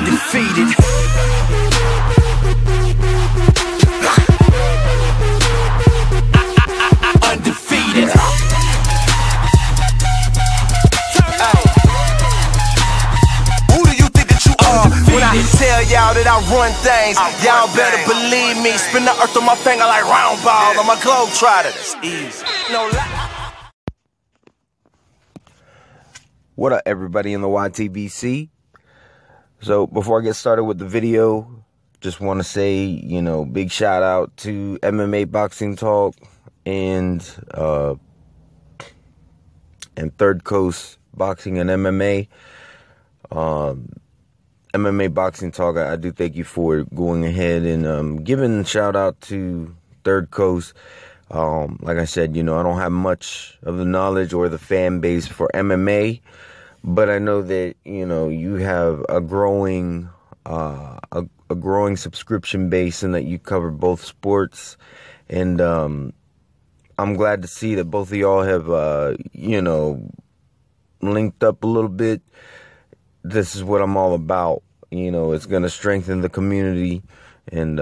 undefeated. Undefeated. Who do you think that you are? When I tell y'all that I run things, y'all better believe me. Spin the earth on my finger like round ball. I'm a globe trotter. That's easy. No lie. What up, everybody in the YTBC? So before I get started with the video, just want to say, big shout out to MMA Boxing Talk and Third Coast Boxing and MMA. MMA Boxing Talk, I do thank you for going ahead and giving a shout out to Third Coast. Like I said, I don't have much of the knowledge or the fan base for MMA, but I know that, you have a growing subscription base and that you cover both sports. And, I'm glad to see that both of y'all have, linked up a little bit. This is what I'm all about. It's going to strengthen the community. And,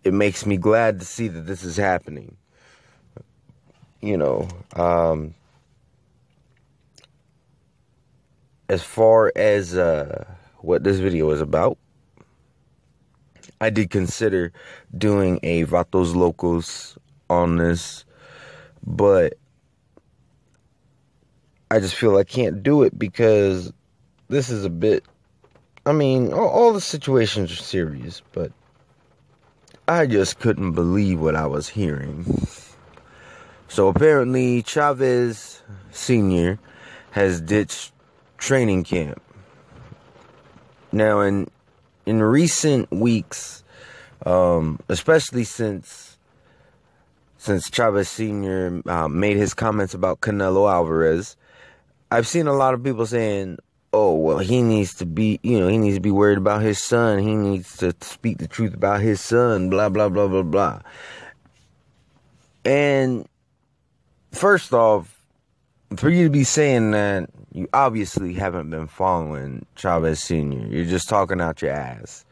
it makes me glad to see that this is happening. As far as what this video is about, I did consider doing a Vatos Locos on this, but I just feel I can't do it because this is a bit, all the situations are serious, but I just couldn't believe what I was hearing. So apparently Chavez Sr. has ditched training camp. Now in recent weeks, especially since Chavez Sr. Made his comments about Canelo Alvarez, I've seen a lot of people saying, oh, well, he needs to be worried about his son. He needs to speak the truth about his son, blah, blah, blah, blah, blah. And first off, for you to be saying that, you obviously haven't been following Chavez Sr. You're just talking out your ass.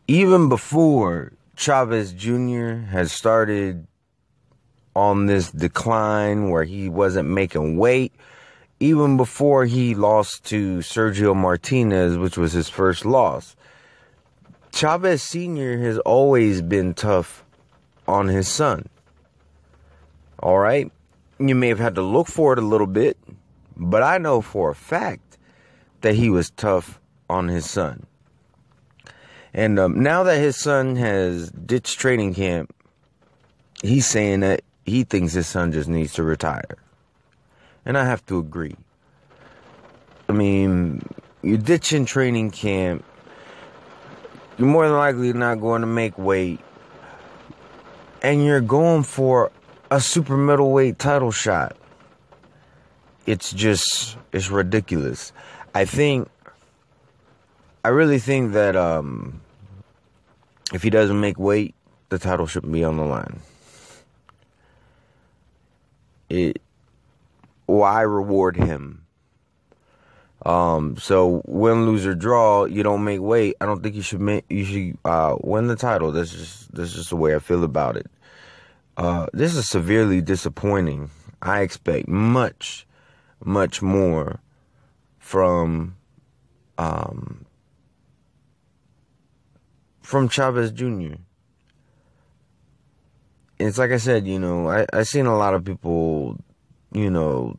Even before Chavez Jr. has started on this decline where he wasn't making weight, even before he lost to Sergio Martinez, which was his first loss, Chavez Sr. has always been tough on his son. All right? You may have had to look for it a little bit, but I know for a fact that he was tough on his son. And now that his son has ditched training camp, he's saying that he thinks his son just needs to retire. And I have to agree. You're ditching training camp. You're more than likely not going to make weight. And you're going for a super middleweight title shot. It's ridiculous. I really think that if he doesn't make weight, the title shouldn't be on the line. Why reward him? So win, lose, or draw, you don't make weight. I don't think you should win the title. That's just the way I feel about it. This is severely disappointing. I expect much, much more from Chavez Jr. It's like I said, I seen a lot of people,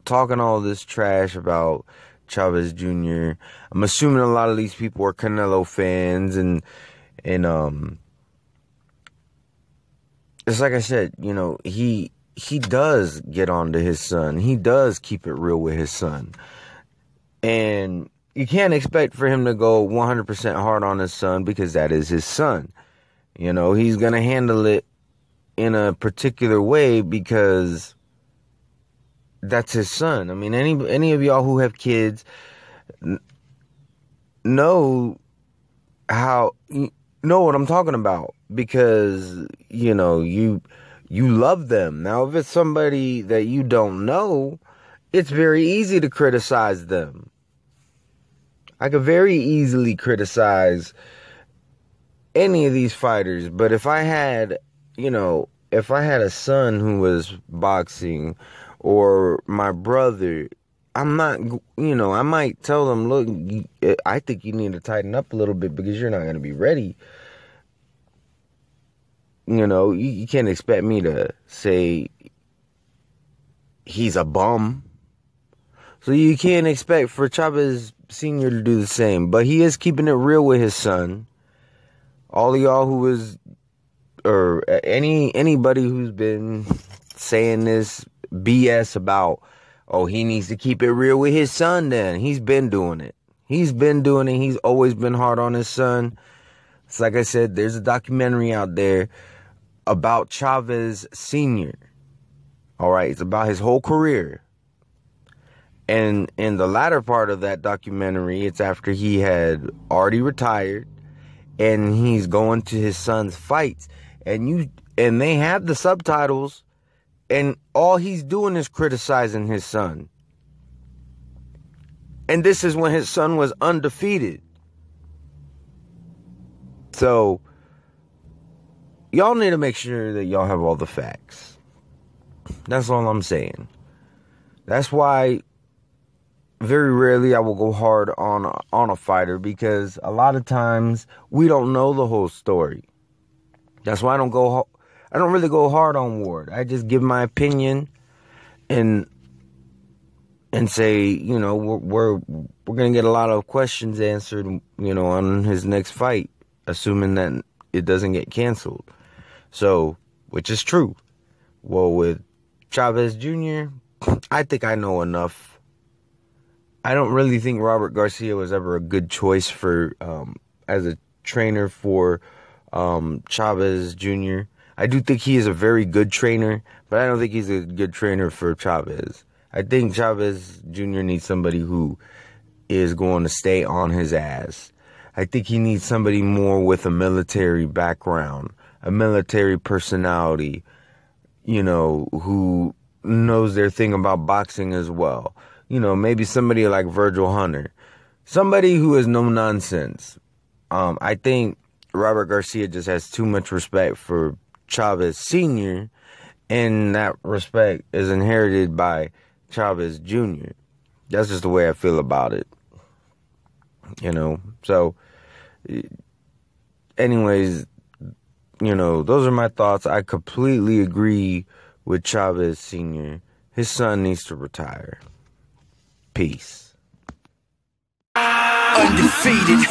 talking all this trash about Chavez Jr. I'm assuming a lot of these people are Canelo fans, and it's like I said, he does get on to his son. He does keep it real with his son. And you can't expect for him to go 100% hard on his son because that is his son. He's going to handle it in a particular way because that's his son. Any of y'all who have kids know what I'm talking about, because you love them. Now, if it's somebody that you don't know, it's very easy to criticize them. I could very easily criticize any of these fighters, but if I had, if I had a son who was boxing or my brother, I'm not, I might tell them, look, I think you need to tighten up a little bit because you're not going to be ready. You can't expect me to say he's a bum. So you can't expect for Chavez Sr. to do the same. But he is keeping it real with his son. All of y'all who is, or anybody who's been saying this BS about, oh, he needs to keep it real with his son then. He's been doing it. He's always been hard on his son. It's like I said, there's a documentary out there about Chavez Sr. All right, it's about his whole career. And in the latter part of that documentary, it's after he had already retired and he's going to his son's fights. And they have the subtitles, and all he's doing is criticizing his son. And this is when his son was undefeated. So y'all need to make sure that y'all have all the facts. That's all I'm saying. That's why very rarely I will go hard on a fighter, because a lot of times we don't know the whole story. That's why I don't really go hard on Ward. I just give my opinion and say, we're going to get a lot of questions answered, on his next fight, assuming that it doesn't get canceled. So, which is true. Well, with Chavez Jr., I think I know enough. I don't really think Robert Garcia was ever a good choice for as a trainer for Chavez Jr. I do think he is a very good trainer, but I don't think he's a good trainer for Chavez. I think Chavez Jr. needs somebody who is going to stay on his ass. I think he needs somebody more with a military background, a military personality, who knows their thing about boxing as well. Maybe somebody like Virgil Hunter. Somebody who is no nonsense. I think Robert Garcia just has too much respect for Chavez Sr., and that respect is inherited by Chavez Jr. That's just the way I feel about it. So, anyways, those are my thoughts. I completely agree with Chavez Sr. His son needs to retire. Peace. Undefeated.